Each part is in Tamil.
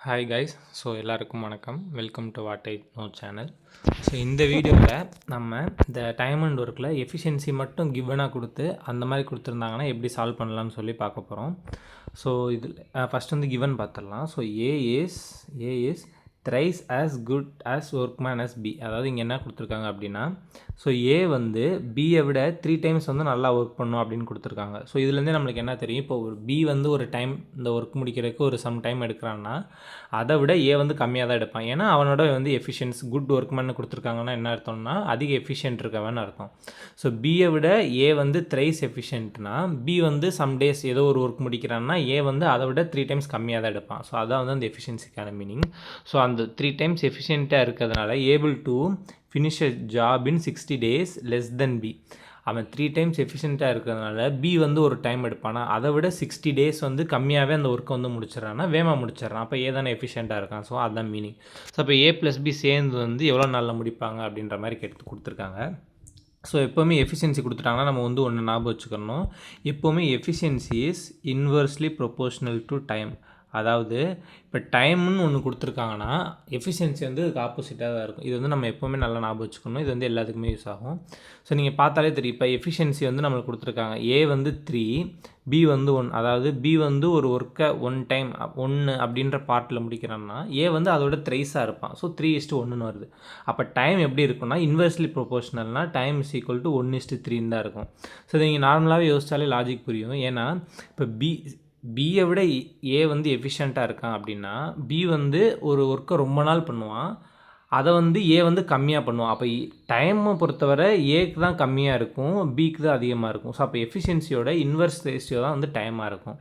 Hi guys. ஸோ எல்லாருக்கும் வணக்கம். Welcome to what I know channel. So இந்த வீடியோவில் நம்ம இந்த டைம் அண்ட் ஒர்க்கில் எஃபிஷியன்சி மட்டும் கிவனாக கொடுத்து அந்த மாதிரி கொடுத்துருந்தாங்கன்னா எப்படி சால்வ் பண்ணலாம்னு சொல்லி பார்க்க போகிறோம். ஸோ இதில் ஃபஸ்ட் வந்து கிவன் பார்த்துடலாம். So A is thrice as good as workman as B. அதாவது இங்கே என்ன கொடுத்துருக்காங்க அப்படின்னா, ஸோ ஏ வந்து பியை விட 3 டைம்ஸ் வந்து நல்லா ஒர்க் பண்ணும் அப்படின்னு கொடுத்துருக்காங்க. ஸோ இதுலேருந்தே நம்மளுக்கு என்ன தெரியும், இப்போ ஒரு பி வந்து ஒரு டைம் இந்த ஒர்க் முடிக்கிறதுக்கு ஒரு சம் டைம் எடுக்கிறான்னா அதை விட ஏ வந்து கம்மியாக தான் எடுப்பான். ஏன்னா அவனோட வந்து எஃபிஷியன்ஸ் குட் ஒர்க்மேன் கொடுத்துருக்காங்கன்னா என்ன அர்த்தம்னா அதிக எஃபிஷியன்ட் இருக்கவன்னு அர்த்தம். ஸோ பியை விட ஏ வந்து த்ரைஸ் எஃபிஷியன்ட்னா பி வந்து சம் டேஸ் ஏதோ ஒரு ஒர்க் முடிக்கிறான்னா ஏ வந்து அதை விட 3 டைம்ஸ் கம்மியாக தான் எடுப்பான். ஸோ அதான் வந்து அந்த எஃபிஷியன்சிக்கான மீனிங். ஸோ அந்த 3 டைம்ஸ் எஃபிஷியண்ட்டாக இருக்கிறதுனால able to finish a job in 60 days less than B. அவன் 3 டைம்ஸ் எஃபிஷியண்ட்டாக இருக்கிறதுனால பி வந்து ஒரு டைம் எடுப்பானா அதை விட 60 days வந்து கம்மியாகவே அந்த ஒர்க்கை வந்து முடிச்சிடறான்னா வேகமாக முடிச்சிடறான். அப்போ ஏ தானே எஃபிஷியண்ட்டாக இருக்கான். ஸோ அதுதான் மீனிங். ஸோ அப்போ ஏ ப்ளஸ் பி சேர்ந்து வந்து எவ்வளோ நாளில் முடிப்பாங்க அப்படின்ற மாதிரி கொடுத்துருக்காங்க. ஸோ எப்போவுமே எஃபிஷியன்சி கொடுத்துட்டாங்கன்னா நம்ம வந்து ஒன்று ஞாபகம் வச்சுக்கணும். எப்போவுமே efficiency is inversely proportional to time. அதாவது இப்போ டைம்னு ஒன்று கொடுத்துருக்காங்கன்னா எஃபிஷியன்சி வந்து இதுக்கு ஆப்போசிட்டாக தான் இருக்கும். இது வந்து நம்ம எப்போவுமே நல்லா ஞாபகம் வச்சுக்கணும். இது வந்து எல்லாத்துக்குமே யூஸ் ஆகும். ஸோ நீங்கள் பார்த்தாலே தெரியும், இப்போ எஃபிஷியன்சி வந்து நம்மளுக்கு கொடுத்துருக்காங்க. ஏ வந்து 3, பி வந்து 1. அதாவது பி வந்து ஒரு ஒர்க்கை 1 டைம் 1 அப்படின்ற பார்ட்டில் முடிக்கிறான்னா ஏ வந்து அதோட த்ரைஸாக இருப்பான். ஸோ 3:1 வருது. அப்போ டைம் எப்படி இருக்குன்னா இன்வெர்ஸ்லி ப்ரொபோஷ்னல்னால் டைம் இஸ் ஈக்குவல் டு 1:3 தான் இருக்கும். ஸோ நீங்கள் நார்மலாகவே யோசிச்சாலே லாஜிக் புரியும். ஏன்னா இப்போ பியை விட ஏ வந்து எஃபிஷியண்ட்டாக இருக்கான் அப்படின்னா பி வந்து ஒரு ஒர்க்கை ரொம்ப நாள் பண்ணுவான், அதை வந்து ஏ வந்து கம்மியாக பண்ணுவான். அப்போ டைமை பொறுத்தவரை ஏக்கு தான் கம்மியாக இருக்கும், பிக்கு தான் அதிகமாக இருக்கும். ஸோ அப்போ எஃபிஷியன்சியோட இன்வெர்ஸ் ரேஷியோ தான் வந்து டைமாக இருக்கும்.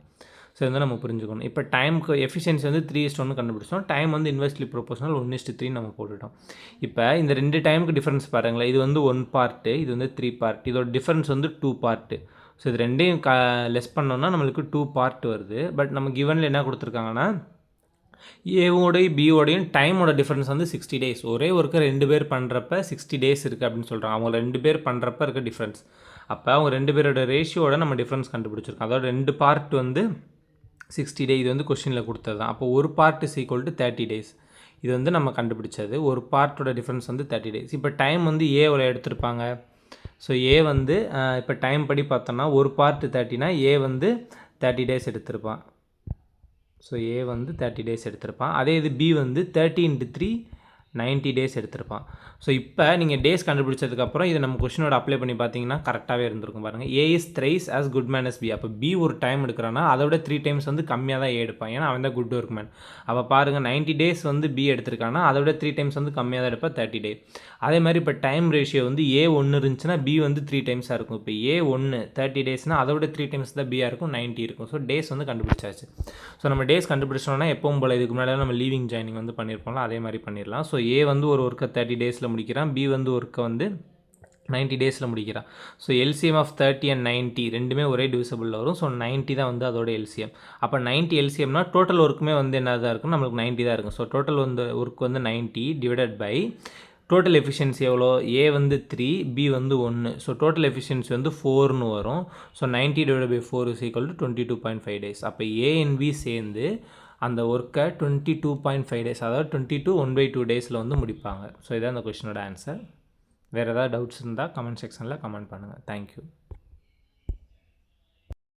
ஸோ வந்து நம்ம புரிஞ்சுக்கணும். இப்போ டைமுக்கு எஃபிஷியன்சி வந்து 3:1 கண்டுபிடிச்சோம். டைம் வந்து இன்வெர்ஸ்லி ப்ரொபோஷனல் 1:3 நம்ம போட்டுட்டோம். இப்போ இந்த 2 டைமுக்கு டிஃப்ரென்ஸ் பாருங்களேன். இது வந்து 1 பார்ட்டு, இது வந்து 3 பார்ட். இதோட டிஃப்ரென்ஸ் வந்து 2 பார்ட்டு. ஸோ இது ரெண்டையும் லெஸ் பண்ணோன்னா நம்மளுக்கு 2 பார்ட் வருது. பட் நம்ம கிவனில் என்ன கொடுத்துருக்காங்கன்னா ஏவோடையும் பியோடையும் டைமோட டிஃப்ரென்ஸ் வந்து 60 days. ஒரே ஒர்க்கை 2 பேர் பண்ணுறப்ப 60 days இருக்குது அப்படின்னு சொல்கிறாங்க. அவங்க 2 பேர் பண்ணுறப்ப இருக்க டிஃப்ரென்ஸ். அப்போ அவங்க 2 பேரோட ரேஷியோட நம்ம டிஃப்ரென்ஸ் கண்டுபிடிச்சிருக்கோம். அதோட 2 பார்ட் வந்து 60 days. இது வந்து கொஸ்டினில் கொடுத்தது தான். அப்போ ஒரு part is equal to 30 days. இது வந்து நம்ம கண்டுபிடிச்சது. ஒரு பார்ட்டோட டிஃப்ரென்ஸ் வந்து 30 days. இப்போ டைம் வந்து ஏவோட எடுத்திருப்பாங்க. ஸோ ஏ வந்து இப்போ டைம் படி பார்த்தோன்னா ஒரு பார்ட் 30னா ஏ வந்து 30 days எடுத்திருப்பான். ஸோ ஏ வந்து 30 days எடுத்திருப்பான். அதே இது பி வந்து 30 × 3 90 days எடுத்திருப்பான். ஸோ இப்போ நீங்கள் டேஸ் கண்டுபிடிச்சதுக்கப்புறம் இதை நம்ம கொஷினோட அப்ளை பண்ணி பார்த்தீங்கன்னா கரெக்டாகவே இருந்திருக்கும். பாருங்கள், A is thrice as good man as B. அப்போ பி ஒரு டைம் எடுக்கிறான்னா அதோட 3 டைம்ஸ் வந்து கம்மியாக தான் ஏ எடுப்பான். ஏன்னா அவன் தான் குட் ஒர்க் மேன். அப்போ பாருங்கள், 90 days வந்து பி எடுத்திருக்கான்னா அதோட 3 டைம்ஸ் வந்து கம்மியாக தான் எடுப்பா, 30 days. அதே மாதிரி இப்போ டைம் ரேஷியோ வந்து ஏ 1 இருந்துச்சுன்னா பி வந்து 3 டைம்ஸாக இருக்கும். இப்போ ஏ 1 30 daysனால் அதோட 3 டைம்ஸ் தான் பியாக இருக்கும், 90 இருக்கும். ஸோ டேஸ் வந்து கண்டுபிடிச்சாச்சு. ஸோ நம்ம டேஸ் கண்டுபிடிச்சோன்னா எப்பவும் போல் இதுக்கு முன்னாடி நம்ம லீவிங் ஜாயினிங் வந்து பண்ணியிருப்போம்ல, அதே மாதிரி பண்ணிடலாம். ஸோ ஏ வந்து ஒரு ஒர்க்கை 30 daysல முடிக்கிறான், பி வந்து ஒர்க்கை வந்து 90 daysல முடிக்கிறான். ஸோ எல்சிஎம் ஆஃப் 30 and 90 ரெண்டுமே ஒரே டிவிசபிளில் வரும். ஸோ 90 தான் வந்து அதோட எல்சிஎம். அப்போ 90 எல்சிஎம்னா டோட்டல் ஒர்க்குமே வந்து என்ன தான் இருக்கும், நம்மளுக்கு 90 தான் இருக்கும். ஸோ டோட்டல் வந்து ஒர்க் வந்து 90 டிவைடட் பை டோட்டல் எஃபிஷியன்சி எவ்வளோ, ஏ வந்து 3, பி வந்து 1. ஸோ டோட்டல் எஃபிஷியன்சி வந்து 4ன்னு வரும். So 90 divided by 4 is equal to 22.5 days. அப்போ ஏ அண்ட் பி சேர்ந்து அந்த ஒர்க்கை 22.5 days, அதாவது 22 1/2 daysல வந்து முடிப்பாங்க. ஸோ இதான் அந்த கொஷினோட ஆன்சர். வேறு ஏதாவது டவுட்ஸ் இருந்தால் கமெண்ட் செக்ஷனில் கமெண்ட் பண்ணுங்கள். தேங்க்யூ.